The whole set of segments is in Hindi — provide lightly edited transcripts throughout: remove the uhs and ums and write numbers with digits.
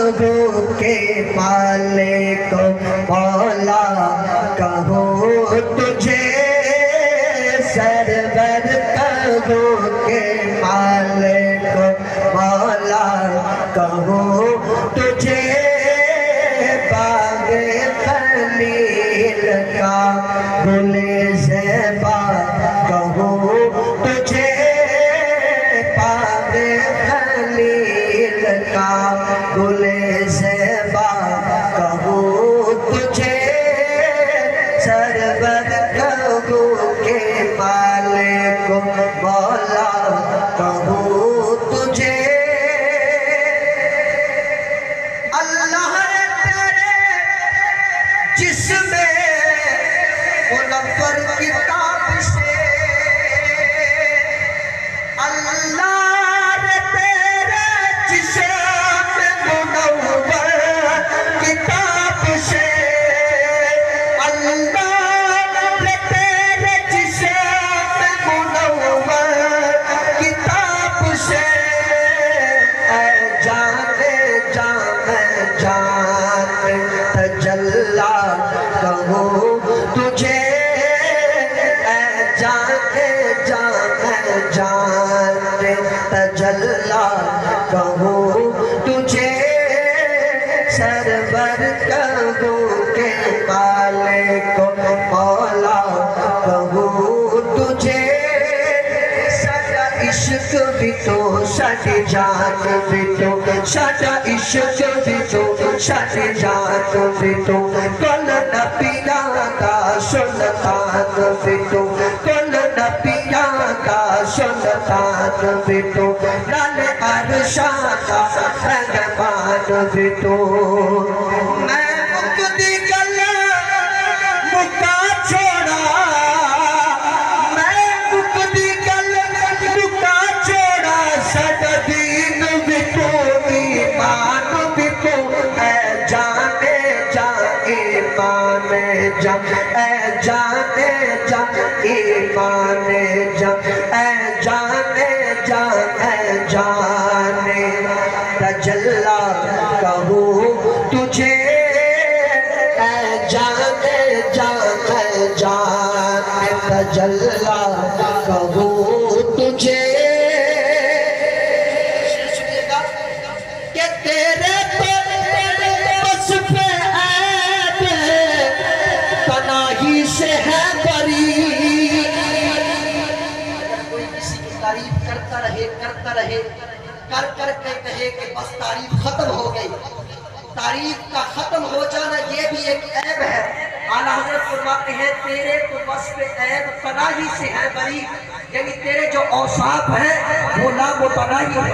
कहूँ के मालिक मौला कहूँ तुझे सरवर कहूँ के मालिक मौला कहूँ तुझे बागे खलील का गुले ज़ेबा कहूँ तुझे बागे खलील का गुले ज़ेबा कहूँ तुझे सरवर कहूँ के मालिक मौला कहूँ तुझे अल्लाह तेरे जिसमें मुनव्वर किताब से अल्लाह तेरे जिसमें मुनव्वर किताब से अल्लाह तेरे जिसमें मुनव्वर किताब से जाने जाने तजल्ला कहूँ तुझे जाने जाने तजल्ला कहूँ तुझे सरवर कहूँ के मालिक मौला कहूँ तुझे साडा इश्क भी तो साडी जान भी तो साडा इश्क भी तो साडी जान भी तो कल नबिया दा सुल्तान भी तो कल नबिया दा सुल्तान भी तो नाले अरशा दा रहमान भी तो मैं मुक्ति गल मुका छोड़ा मैं मुक्ति गल मुका छोड़ा साडा दीन भी तो ईमान भी तो ऐ जाने जा ईमान जा ऐ जाने जा ईमान जा ऐ जाने जा ऐ जाने तजल्ला कहूँ तुझे ऐ जाने जा ऐ जाने तजल्ला कहूँ तुझे कि तेरे बस पे ऐब पनाही से है बरी कोई किसी की तारीफ करता रहे कर कर के कहे कि बस तारीफ खत्म हो गई तारीफ का खत्म हो जाना ये भी एक ऐब है आला हज़रत फरमाते हैं तेरे तो बस पे ऐब पनाही से है बरी यानी तेरे जो औसाफ हैं वो नामुतनाही है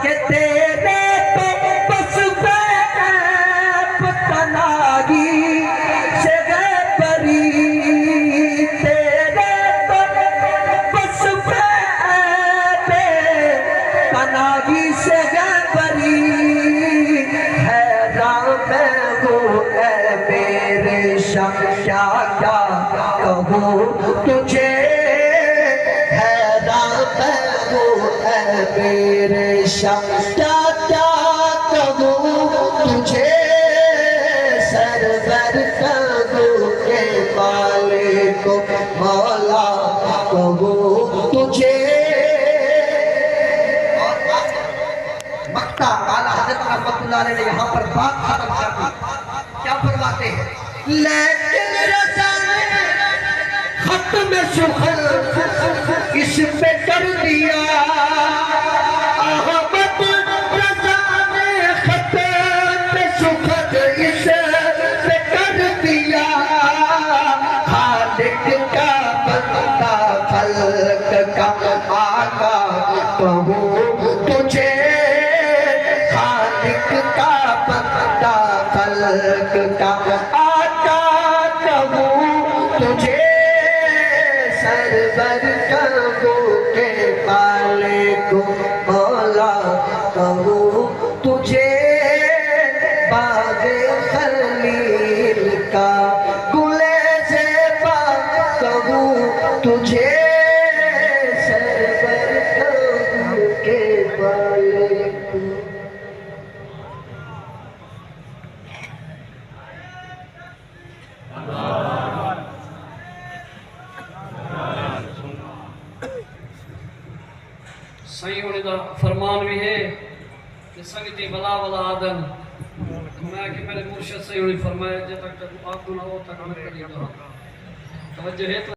कि तेरे तो बस पे ऐब पनाही से है बरी तेरे तो बस पे ऐब पनाही से है बरी क्या क्या कहूँ तुझे हैरान हूँ ऐ मेरे शाह क्या क्या कहूँ तुझे सरवर कहूँ के मालिक मौला कहूँ तुझे मक्ता आला हज़रत रहमतुल्लाह अलैह ने यहाँ पर बात खत्म कर दी क्या फरमाते हैं लेकिन रज़ा खत्म सुखल इस पे कर दिया अहमद रज़ा ने खत्म सुखल इस पे कर दिया खालिक का बंदा खल्क का आका कहूँ तुझे खालिक का बंदा खल्क का तुझे सरवर कहूँ के मालिक मौला कहूँ तुझे बागे खलील का गुले ज़ेबा कहूँ तुझे सरवर कहूँ के मालिक सही होने का फरमान भी है कि संगति भला भला आदन। मैं कि मेरे मुर्शद सही होने फरमाया जब तक आप ना हो तक मैं करेगा। तवज्जो है तो